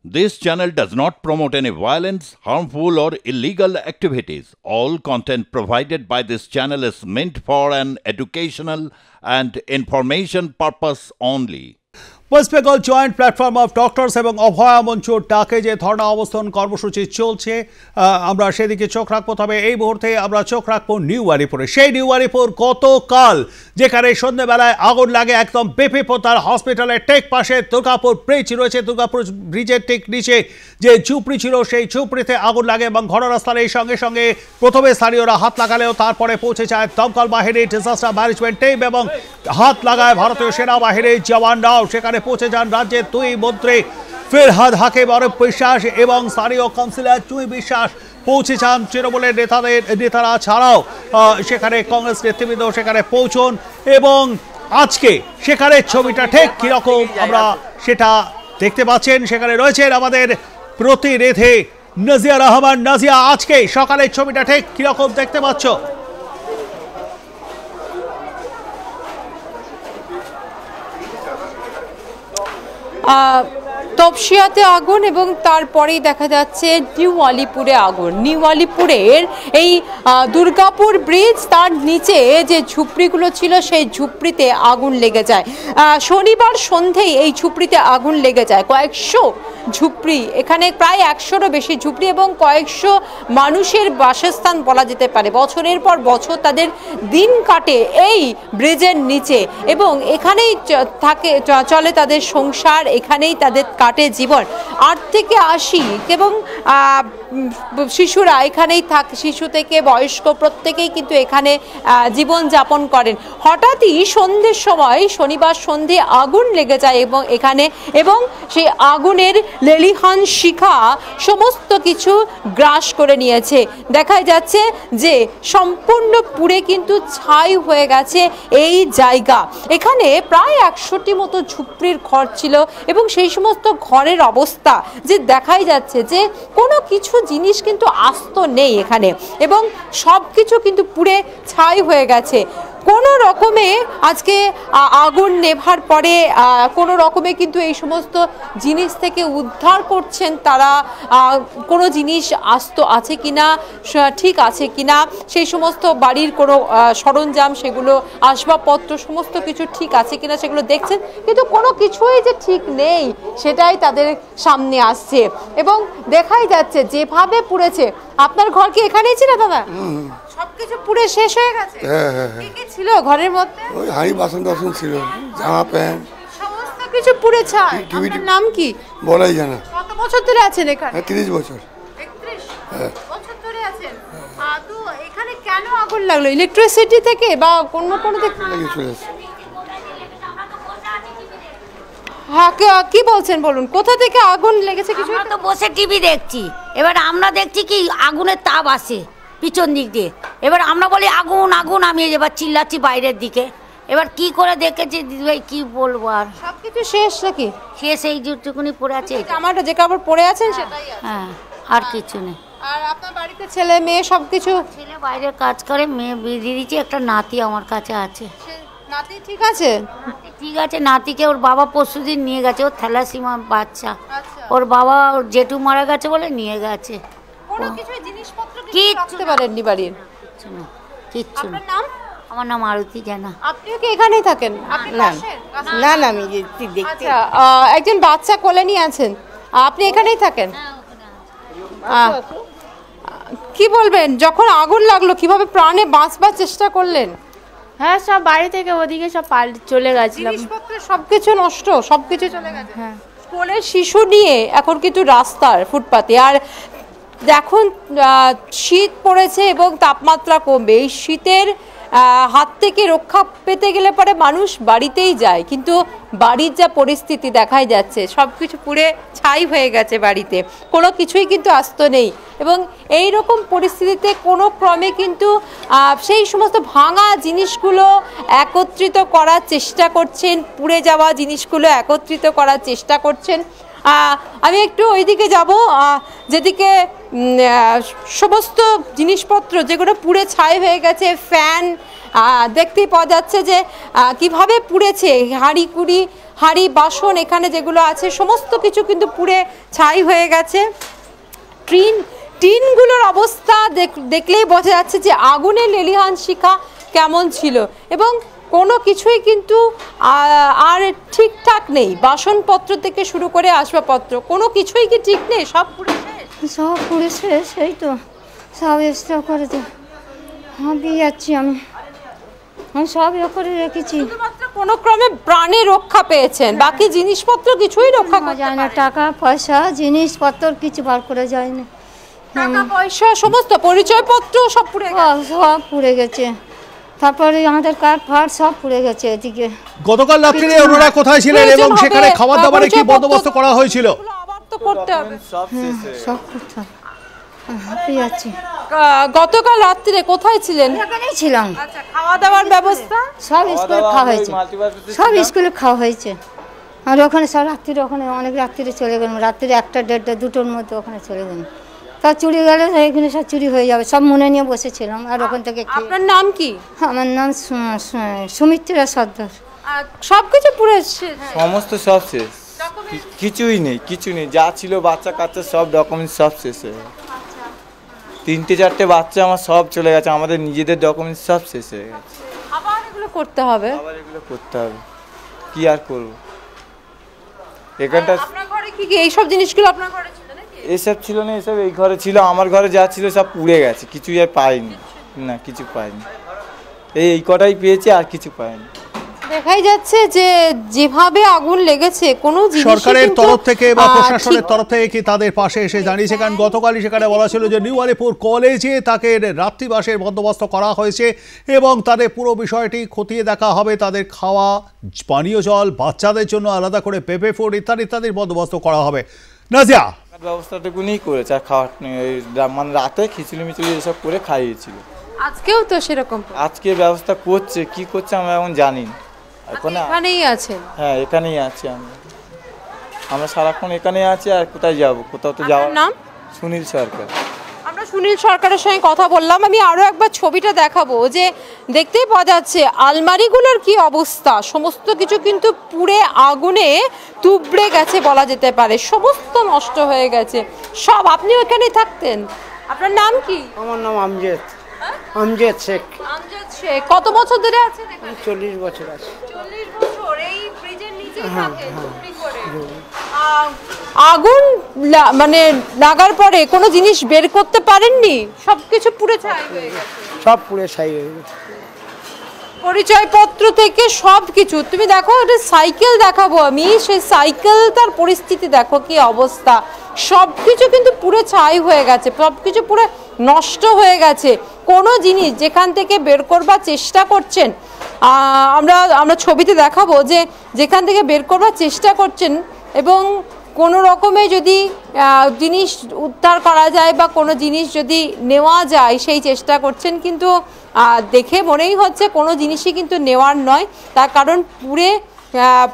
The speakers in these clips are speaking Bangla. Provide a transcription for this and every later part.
This channel does not promote any violence, harmful, or illegal activities. All content provided by this channel is meant for an educational and information purpose only. West Bengal joint platform of doctors এবং অভয়া মঞ্চর ডাকে যে ধর্ণা অবস্থান কর্মসূচি চলছে আমরা সেদিকে চোখ রাখবো। তবে এই মুহূর্তে আমরা চোখ রাখবো নিউ আলিপুরে। সেই নিউ আলিপুর গতকাল যেখানে সন্ধ্যেবেলায় আগুন লাগে একদম বিপি পোদ্দার হসপিটালের ঠিক পাশে দুর্গাপুর ব্রিজ রয়েছে, দুর্গাপুর ব্রিজের ঠিক নিচে যে ঝুপড়ি ছিল সেই ঝুপড়িতে আগুন লাগে এবং ঘটনাস্থলে সঙ্গে সঙ্গে প্রথমে স্থানীয়রা হাত লাগালেও তারপরে পৌঁছে যায় দমকল বাহিনী, ডিজাস্টার ম্যানেজমেন্ট টিম এবং হাত লাগায় ভারতীয় সেনাবাহিনীর জওয়ানরাও। সেখানে পৌঁছে যান রাজ্যের দুই মন্ত্রী ফিরহাদ হাকিম অরূপ বিশ্বাস এবং স্থানীয় কাউন্সিলর জুঁই বিশ্বাস। পৌঁছে যান তৃণমূলের নেতারা ছাড়াও সেখানে কংগ্রেস নেতৃবৃন্দ সেখানে পৌঁছন এবং আজকে সেখানে ছবিটা ঠিক কিরকম আমরা সেটা দেখতে পাচ্ছেন। সেখানে রয়েছেন আমাদের প্রতিনিধি নাজিয়া রহমান। নাজিয়া, আজকে সকালের ছবিটা ঠিক কিরকম দেখতে পাচ্ছ? তপসিয়াতে আগুন এবং তারপরেই দেখা যাচ্ছে নিউ আলিপুরে আগুন। নিউ আলিপুরের এই দুর্গাপুর ব্রিজ, তার নিচে যে ঝুপড়িগুলো ছিল সেই ঝুপড়িতে আগুন লেগে যায়। শনিবার সন্ধেয় এই ঝুপড়িতে আগুন লেগে যায়। কয়েকশো ঝুপড়ি, এখানে প্রায় 100-রও বেশি ঝুপড়ি এবং কয়েকশো মানুষের বাসস্থান বলা যেতে পারে। বছরের পর বছর তাদের দিন কাটে এই ব্রিজের নিচে এবং এখানেই চলে তাদের সংসার, এখানেই তাদের কাটে জীবন। 8 থেকে 80 এবং শিশুরা এখানেই থাকে, শিশু থেকে বয়স্ক প্রত্যেকেই কিন্তু এখানে জীবন যাপন করেন। হঠাৎই সন্ধ্যের সময় শনিবার সন্ধে আগুন লেগে যায় এবং এখানে এবং সেই আগুনের লেলিহান শিখা সমস্ত কিছু গ্রাস করে নিয়েছে। দেখা যাচ্ছে যে সম্পূর্ণ পুড়ে কিন্তু ছাই হয়ে গেছে এই জায়গা। এখানে প্রায় 100টি মতো ঝুপড়ির ঘর ছিল এবং সেই সমস্ত ঘরের অবস্থা যে দেখাই যাচ্ছে যে কোনো কিছু জিনিস কিন্তু আস্ত নেই এখানে এবং সব কিছু কিন্তু পুড়ে ছাই হয়ে গেছে। কোনো রকমে আজকে আগুন নেভার পরে কোনো রকমে কিন্তু এই সমস্ত জিনিস থেকে উদ্ধার করছেন তারা। কোনো জিনিস আস্ত আছে কিনা, ঠিক আছে কিনা, সেই সমস্ত বাড়ির কোনো সরঞ্জাম, সেগুলো আসবাবপত্র সমস্ত কিছু ঠিক আছে কিনা সেগুলো দেখছেন, কিন্তু কোনো কিছুই যে ঠিক নেই সেটাই তাদের সামনে আসছে এবং দেখাই যাচ্ছে যেভাবে পুড়েছে। আপনার ঘর কি এখানেই ছিল দাদা? সবকিছু পুড়ে শেষ হয়ে গেছে। কি কি ছিল ঘরের মধ্যে? ওই হাঁড়ি বাসন টাসন ছিল, জামা প্যান্ট সমস্ত কিছু পুড়ে ছাই। আপনার নাম কি? বলাই জানা। কত বছর ধরে আছেন এখানে? 30 বছর। 31 বছর ধরে আছেন। তো এখানে কেন আগুন লাগলো? ইলেকট্রিসিটি থেকে বা কোনো থেকে লেগে চলেছে? হ্যাঁ, কি বলছেন বলুন, কোথা থেকে আগুন লেগেছে? কিছু তো বসে টিভি দেখছি, এবার আমরা দেখছি কি আগুনের তাপ আসে পিছন দিক দিয়ে। এবার আমরা বলি আগুন আগুন, আমি এবার চিল্লাচ্ছি বাইরের দিকে। এবার কি করে দেখেছি দিদিভাই, কি বলবো আর। সবকিছু শেষ নাকি? শেষ, এই যেটুকুনি পড়ে আছে, আমারটা যে কাপড় পরে আছেন সেটাই আছে। হ্যাঁ, আর কিছু নেই। আর আপনার বাড়িতে ছেলে মেয়ে সবকিছু? ছেলে বাইরে কাজ করে, মেয়ে বিয়ে দিয়েছি, একটা নাতি আমার কাছে আছে। নাতি ঠিক আছে? ঠিক আছে, নাতিকে ওর বাবা পরশুদিন নিয়ে গেছে, ওর থ্যালাসিমা বাচ্চা। ওর বাবা ওর জেঠু মারা গেছে বলে নিয়ে গেছে। কোনো কিছু জিনিসপত্র কি রাখতে পারেননি বাড়ির? কিচ্ছু না, কিচ্ছু না। আপনার নাম? আমার নাম আরতি জানা। আপনিও কি এখানেই থাকেন? না না, আমি দেখতে। আচ্ছা, একজন বাচ্চা কোলে নিয়ে আছেন, আপনি এখানেই থাকেন? কি বলবেন, যখন আগুন লাগলো কিভাবে প্রাণে বাঁচবার চেষ্টা করলেন? হ্যাঁ, সব বাড়ি থেকে ওদিকে সব চলে গেছিলাম, সবকিছু নষ্ট, সবকিছু চলে গেছে। হ্যাঁ, কোলের শিশু নিয়ে এখন কিন্তু রাস্তার ফুটপাতে। আর এখন শীত পড়েছে এবং তাপমাত্রা কমবে। এই শীতের হাত থেকে রক্ষা পেতে গেলে পরে মানুষ বাড়িতেই যায়, কিন্তু বাড়ির যা পরিস্থিতি দেখাই যাচ্ছে সব কিছু পুড়ে ছাই হয়ে গেছে বাড়িতে, কোনো কিছুই কিন্তু আস্ত নেই। এবং এই রকম পরিস্থিতিতে কোনো ক্রমে কিন্তু সেই সমস্ত ভাঙা জিনিসগুলো একত্রিত করার চেষ্টা করছেন, পুড়ে যাওয়া জিনিসগুলো একত্রিত করার চেষ্টা করছেন। আমি একটু ওইদিকে যাব যেদিকে সমস্ত জিনিসপত্র যেগুলো পুড়ে ছাই হয়ে গেছে, ফ্যান দেখতেই পাওয়া যাচ্ছে যে কিভাবে পুড়েছে, হাঁড়ি কুড়ি হাঁড়ি বাসন এখানে যেগুলো আছে সমস্ত কিছু কিন্তু পুড়ে ছাই হয়ে গেছে। টিনগুলোর অবস্থা দেখলেই বোঝা যাচ্ছে যে আগুনের লেলিহান শিখা কেমন ছিল, এবং কোনো কিছুই কিন্তু আর ঠিকঠাক নেই। বাসনপত্র থেকে শুরু করে আসবাবপত্র কোনো কিছুই কি ঠিক নেই, সব পুড়ে সব পুড়ে শেষ। এই তো সব এক্সট্রা করে হাঁপিয়ে যাচ্ছি আমি সব ইয়ে করে রেখেছি। কোনো ক্রমে প্রাণে রক্ষা পেয়েছেন, বাকি জিনিসপত্র কিছুই রক্ষা করা যায় না। টাকা পয়সা জিনিসপত্র কিছু বার করে যায় না। টাকা পয়সা সমস্ত পরিচয়পত্র সব পুড়ে সব পুড়ে গেছে। তারপরে আমাদের কার্ড ফার্ড সব পুড়ে গেছে এদিকে। গতকাল রাত্রে ওনারা কোথায় ছিলেন এবং সেখানে খাবার দাবারে কি বন্দোবস্ত করা হয়েছিল? আবার তো করতে হবে, সব করতে হবে। হাঁপিয়ে যাচ্ছি। গতকাল রাত্রে কোথায় ছিলেন? এখানেই ছিলাম। আচ্ছা, খাওয়া দাওয়ার ব্যবস্থা সব স্কুলে খাওয়া হয়েছে, সব স্কুলে খাওয়া হয়েছে। আর ওখানে সব রাত্রিরে, ওখানে অনেক রাত্রিরে চলে গেলাম, রাত্রিরে 1টা 1:30 2টোর মধ্যে ওখানে চলে গেলাম। তা চুরি গেলে এখানে সব চুরি হয়ে যাবে, সব মনে নিয়ে বসেছিলাম। আর ওখান থেকে আপনার নাম কি? আমার নাম সুমিত্রা সর্দার। সবকিছু পুরো সমস্ত সব শেষ, কিছুই নেই, কিছু নেই। যা ছিল বাচ্চা কাচ্চা সব ডকুমেন্টস সব শেষ হয়ে গেছে। 3টে 4টে বাচ্চা আমার সব চলে গেছে, আমাদের নিজেদের ডকুমেন্টস সব শেষ হয়ে গেছে। আবার এগুলো করতে হবে, আবার এগুলো করতে হবে, কি আর করব। এখানটা আপনার ঘরে কি এই সব জিনিসগুলো আপনার ঘরে ছিল নাকি? এসব ছিল না, এসব এই ঘরে ছিল। আমার ঘরে যা ছিল সব পুড়ে গেছে, কিছুই আর পাইনি, না কিছু পাইনি। এই কটাই পেয়েছি, আর কিছু পাইনি। দেখাই যাচ্ছে যে যেভাবে আগুন লেগেছে কোনো জিনিস সরকারের তরফ থেকে বা প্রশাসনের তরফ থেকে কি তাদের পাশে এসে দাঁড়িয়েছে? কারণ গতকালই সেখানে বলা ছিল যে নিউ আলিপুর কলেজে তাকে রাত্রিবাসের বন্দোবস্ত করা হয়েছে এবং তাদের পুরো বিষয়টি খতিয়ে দেখা হবে। তাদের খাওয়া, পানীয় জল, বাচ্চাদের জন্য আলাদা করে পেঁপে ফুড ইত্যাদি ইত্যাদির বন্দোবস্ত করা হবে। নাজিয়া, ব্যবস্থাটুকুনি করেছে, আর খাওয়া মানে রাতে খিচুড়ি মিচুড়ি এসব করে খাইয়েছিল। আজকেও তো সেরকম আজকে ব্যবস্থা করছে, কি করছে আমরা এখন জানি না। এখানেই আছেন? হ্যাঁ, এখানেই আছি আমরা সারাক্ষণ এখানেই আছি। আর কোথায় যাব? কোথাও তো যাওয়ার নাম? সুনীল সরকার। আমরা সুনীল সরকারের সঙ্গে কথা বললাম। আমি আরো একবার ছবিটা দেখাবো, যে দেখতেই পাওয়া যাচ্ছে আলমারিগুলোর কি অবস্থা। সমস্ত কিছু কিন্তু পুড়ে আগুনে তুবড়ে গেছে বলা যেতে পারে, সমস্ত নষ্ট হয়ে গেছে সব। আপনিও এখানেই থাকতেন? আপনার নাম কি? আমার নাম আমজেদ। আমজেদ শেখ। আমজেদ শেখ। কত বছর ধরে আছেন এখানে? 40 বছর আছে। 40 বছর এই ব্রিজের নিচেই থাকেন চুপড়ি করে? আগুন মানে লাগার পরে কোনো জিনিস বের করতে পারেননি? সবকিছু পুড়ে ছাই হয়ে গেছে? সব পুড়ে ছাই হয়ে গেছে, পরিচয়পত্র থেকে সব কিছু। তুমি দেখো, একটা সাইকেল দেখাবো আমি, সেই সাইকেলটার পরিস্থিতি দেখো কি অবস্থা। সবকিছু কিন্তু পুরো ছাই হয়ে গেছে, সবকিছু পুরো নষ্ট হয়ে গেছে। কোনো জিনিস যেখান থেকে বের করবার চেষ্টা করছেন, আমরা ছবিতে দেখাবো যে যেখান থেকে বের করবার চেষ্টা করছেন এবং কোনো রকমে যদি জিনিস উদ্ধার করা যায় বা কোনো জিনিস যদি নেওয়া যায় সেই চেষ্টা করছেন, কিন্তু দেখে মনেই হচ্ছে কোনো জিনিসই কিন্তু নেওয়ার নয়। তার কারণ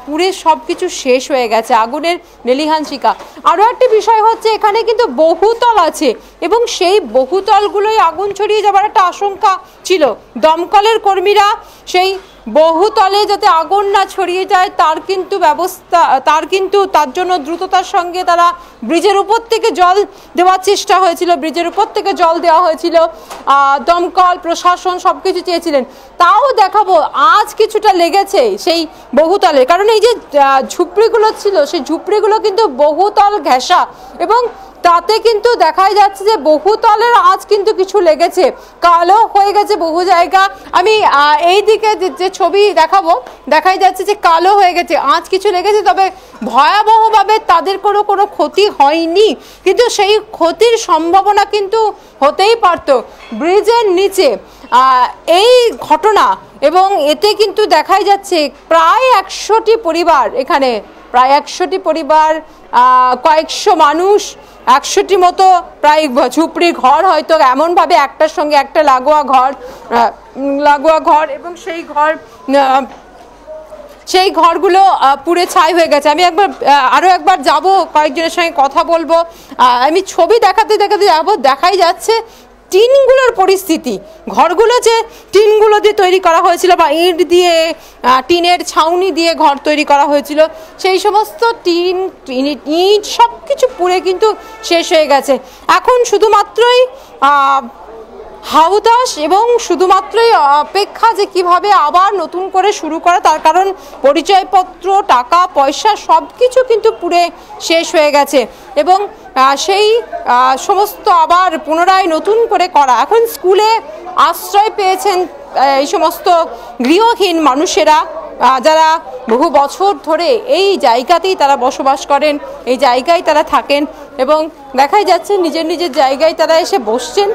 পুরে সব কিছু শেষ হয়ে গেছে, আগুনের লেলিহান শিখা। আরও একটা বিষয় হচ্ছে, এখানে কিন্তু বহুতল আছে এবং সেই বহুতলগুলোই আগুন ছড়িয়ে যাবার একটা আশঙ্কা ছিল। দমকলের কর্মীরা সেই বহুতলে যাতে আগুন না ছড়িয়ে যায় তার জন্য দ্রুততার সঙ্গে তারা ব্রিজের উপর থেকে জল দেওয়ার চেষ্টা হয়েছিল, ব্রিজের উপর থেকে জল দেওয়া হয়েছিল। দমকল প্রশাসন সব কিছু চেয়েছিলেন। তাও দেখাবো আজ কিছুটা লেগেছে সেই বহুতলে, কারণ এই যে ঝুপড়িগুলো ছিল সেই ঝুপড়িগুলো কিন্তু বহুতল ঘেঁষা এবং তাতে কিন্তু দেখাই যাচ্ছে যে বহুতলের আজ কিন্তু কিছু লেগেছে, কালো হয়ে গেছে বহু জায়গা। আমি এই দিকে যে ছবি দেখাবো, দেখাই যাচ্ছে যে কালো হয়ে গেছে, আজ কিছু লেগেছে। তবে ভয়াবহভাবে তাদের কোনো ক্ষতি হয়নি, কিন্তু সেই ক্ষতির সম্ভাবনা কিন্তু হতেই পারত। ব্রিজের নিচে এই ঘটনা এবং এতে কিন্তু দেখাই যাচ্ছে প্রায় 100টি পরিবার, এখানে প্রায় 100টি পরিবার, কয়েকশো মানুষ, 100টি মতো প্রায় ঝুপড়ির ঘর, হয়তো এমনভাবে একটার সঙ্গে একটা লাগোয়া ঘর এবং সেই ঘরগুলো পুড়ে ছাই হয়ে গেছে। আমি আরও একবার যাব, কয়েকজনের সঙ্গে কথা বলবো। আমি ছবি দেখাতে যাবো, দেখাই যাচ্ছে টিনগুলোর পরিস্থিতি, ঘরগুলো যে টিনগুলো দিয়ে তৈরি করা হয়েছিল বা ইট দিয়ে টিনের ছাউনি দিয়ে ঘর তৈরি করা হয়েছিল, সেই সমস্ত ইট সব কিছু পুড়ে কিন্তু শেষ হয়ে গেছে। এখন শুধুমাত্রই হাউতাস এবং শুধুমাত্রই অপেক্ষা যে কিভাবে আবার নতুন করে শুরু করা, তার কারণ পরিচয়পত্র, টাকা পয়সা সব কিছু কিন্তু পুড়ে শেষ হয়ে গেছে এবং সেই সমস্ত আবার পুনরায় নতুন করে করা। এখন স্কুলে আশ্রয় পেয়েছেন এই সমস্ত গৃহহীন মানুষেরা, যারা বহু বছর ধরে এই জায়গাতেই তারা বসবাস করেন, এই জায়গায় তারা থাকেন এবং দেখাই যাচ্ছে নিজের নিজের জায়গায় তারা এসে বসছেন,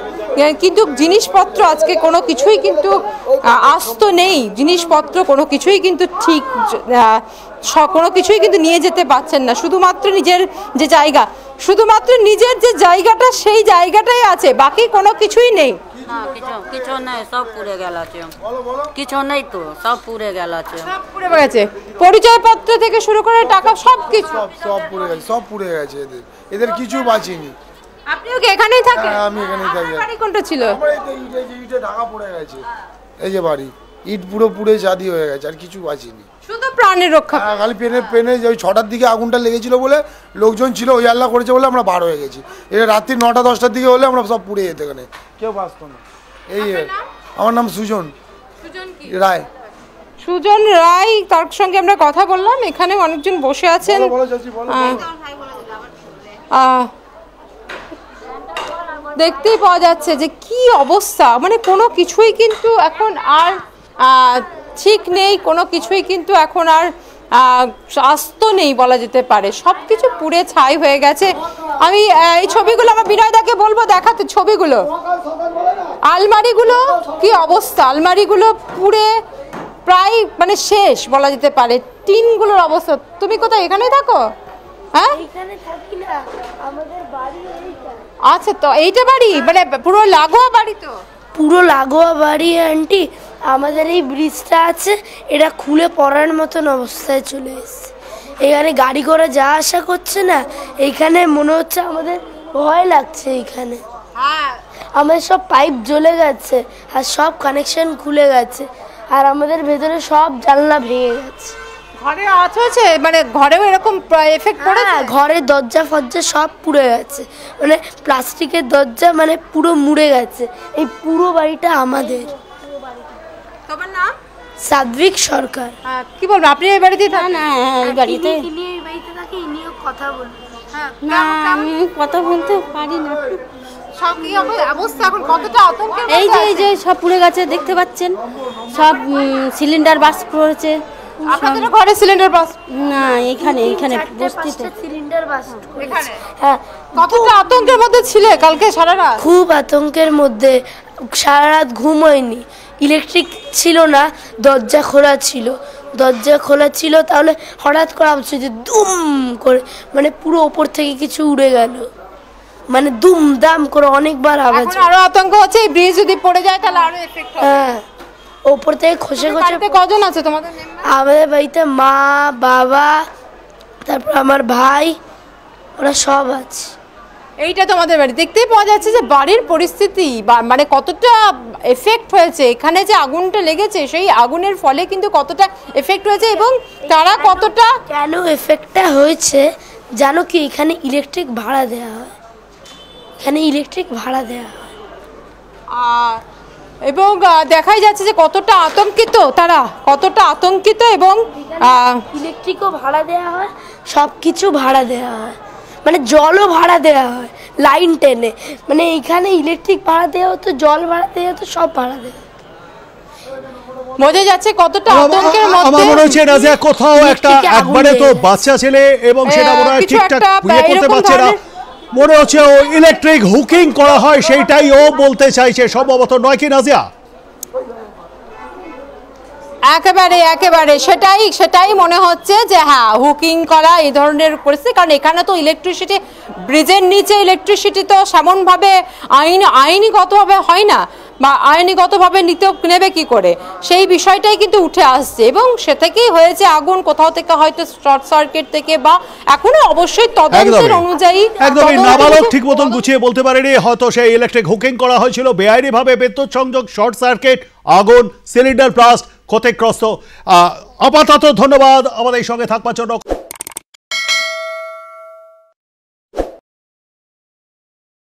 কিন্তু জিনিসপত্র আজকে কোনো কিছুই কিন্তু আস্ত নেই, জিনিসপত্র কোনো কিছুই কিন্তু ঠিক কোনো কিছুই কিন্তু নিয়ে যেতে পারছেন না। শুধুমাত্র নিজের যে জায়গা, শুধুমাত্র নিজের যে জায়গাটা সেই জায়গাটাই আছে, বাকি কোনো কিছুই নেই। কিছু নেই, সব পুড়ে গেছে, কিছু নেই তো, সব পুড়ে গেছে, সব পুড়ে গেছে, পরিচয়পত্র থেকে শুরু করে টাকা সব কিছু সব পুড়ে গেছে, সব পুড়ে গেছে, এদের কিছু বাঁচেনি। আপনিও কি এখানেই থাকেন? আমি এখানেই থাকি। বাড়ি কোনটা ছিল? ইটে ঢাকা পড়ে গেছে, এই যে বাড়ি, ইট পুরো পুড়ে চাঁদি হয়ে গেছে, আর কিছু বাঁচেনি, শুধু প্রাণের রক্ষা। খালি পেনে ওই 6টার দিকে আগুনটা লেগেছিল বলে লোকজন ছিল, ওই আল্লাহ করেছে বলে আমরা বার হয়ে গেছি। এটা রাত্রি 9টা 10টার দিকে হলে আমরা সব পুড়ে যেতে, এখানে কেউ বাঁচত না। এই আমার নাম সুজন রায়। সুজন রায়, তার সঙ্গে আমরা কথা বললাম। এখানে অনেকজন বসে আছেন। দেখতেই পাওয়া যাচ্ছে যে কি অবস্থা, মানে কোনো কিছুই কিন্তু এখন আর ঠিক নেই, কোনো কিছুই কিন্তু এখন আর আস্ত নেই বলা যেতে পারে, সব কিছু পুড়ে ছাই হয়ে গেছে। আমি এই ছবিগুলো আমার বিনয়দাকে বলবো দেখাতে, ছবিগুলো, আলমারিগুলো কি অবস্থা, আলমারিগুলো পুড়ে প্রায় মানে শেষ বলা যেতে পারে, টিনগুলোর অবস্থা। তুমি কোথায়, এখানেই থাকো? হ্যাঁ, আচ্ছা, তো এইটা বাড়ি মানে পুরো লাগোয়া বাড়ি? তো পুরো লাগোয়া বাড়ি আন্টি। আমাদের এই ব্রিজটা আছে, এটা খুলে পড়ার মতন অবস্থায় চলে এসেছে। এখানে গাড়ি করে যাওয়া আসা করছে না, এইখানে মনে হচ্ছে আমাদের ভয় লাগছে। এইখানে আমাদের সব পাইপ জ্বলে গেছে আর সব কানেকশন খুলে গেছে, আর আমাদের ভেতরে সব জানলা ভেঙে গেছে। ঘরে আছে মানে ঘরেও এরকম এফেক্ট পড়েছে? ঘরের দরজা ফরজা সব পুড়ে গেছে, মানে প্লাস্টিকের দরজা মানে পুরো মুড়ে গেছে। এই পুরো বাড়িটা আমাদের। তোমার নাম? সাদভিক সরকার। কি বলবো, আপনি এই বাড়িতেই থাকেন? না, এই বাড়িতে থাকি, ইনিও কথা বলবো না, আমি কথা বলতে পারি না। সব কি অবস্থা এখন, কতটা আতঙ্কের? এই যে সব পুড়ে গেছে, দেখতে পাচ্ছেন, সব সিলিন্ডার বাস্ট পড়েছে। আপনাদের ঘরে সিলিন্ডার বাস্ট? না, এখানে বস্তিতে সিলিন্ডার বাস্ট এখানে। হ্যাঁ, কতটা আতঙ্কের মধ্যে ছিলে কালকে সারা রাত? খুব আতঙ্কের মধ্যে, সারা রাত ঘুম হয়নি। ইলেকট্রিক ছিল না, দরজা খোলা ছিল, তাহলে হঠাৎ করে আওয়াজ হচ্ছে দুম করে, মানে পুরো ওপর থেকে কিছু উড়ে গেল, মানে দুম দাম করে অনেকবার আওয়াজ। আরো আতঙ্ক হচ্ছে, এই ব্রিজ যদি পড়ে যায় তাহলে আরো এফেক্ট হবে। হ্যাঁ, ওপর থেকে খসে। কজন আছে তোমাদের? আমাদের বাড়িতে মা, বাবা, তারপর আমার ভাই, ওরা সব আছে। এইটা তোমাদের বাড়ি। দেখতেই পাওয়া যাচ্ছে যে বাড়ির পরিস্থিতি মানে কতটা এফেক্ট হয়েছে, এখানে যে আগুনটা লেগেছে সেই আগুনের ফলে কিন্তু কতটা এফেক্ট হয়েছে এবং তারা কতটা কেন এফেক্টটা হয়েছে জানো কি? এখানে ইলেকট্রিক ভাড়া দেওয়া হয়, এবং দেখাই যাচ্ছে যে কতটা আতঙ্কিত তারা, এবং ইলেকট্রিকও ভাড়া দেওয়া হয়, সব কিছু ভাড়া দেওয়া হয়, মানে জলও ভাড়া দেওয়া হয় লাইন টেনে। মানে এইখানে ইলেকট্রিক ভাড়া দেওয়া হতো, জল ভাড়া দেওয়া হতো, সব ভাড়া দেওয়া হতো। বোঝা যাচ্ছে কতটা আতঙ্কের মধ্যে। আমার মনে হচ্ছে রাজা কোথাও একটা একবারে তো বাচ্চা ছেলে এবং সেটা মনে হয় ঠিকঠাক করতে পারছে না, মনে হচ্ছে ও ইলেকট্রিক হুকিং করা হয়, সেইটাই ও বলতে চাইছে সম্ভবত, নয় কি নাজিয়া? একেবারে সেটাই মনে হচ্ছে যে হ্যাঁ, হুকিং করা এই ধরনের পরিস্থিতি। কারণ এখানে তো ইলেকট্রিসিটি, ব্রিজের নিচে ইলেকট্রিসিটি তো সেমনভাবে আইনিগতভাবে হয় না, বা আইনিগতভাবে নেবে কি করে, সেই বিষয়টাই কিন্তু উঠে আসছে এবং সে থেকেই হয়েছে আগুন, কোথাও থেকে হয়তো শর্ট সার্কিট থেকে, বা এখনো অবশ্যই তদন্তের অনুযায়ী একদমই নাবালক ঠিক মতন গুছিয়ে বলতে পারেনি, হয়তো সেই ইলেকট্রিক হুকিং করা হয়েছিল, বেআইনিভাবে বিদ্যুৎ সংযোগ, শর্ট সার্কিট, আগুন, সিলিন্ডার ব্লাস্ট, ক্ষতিগ্রস্ত। আপাতত ধন্যবাদ আমাদের সঙ্গে থাকবার জন্য।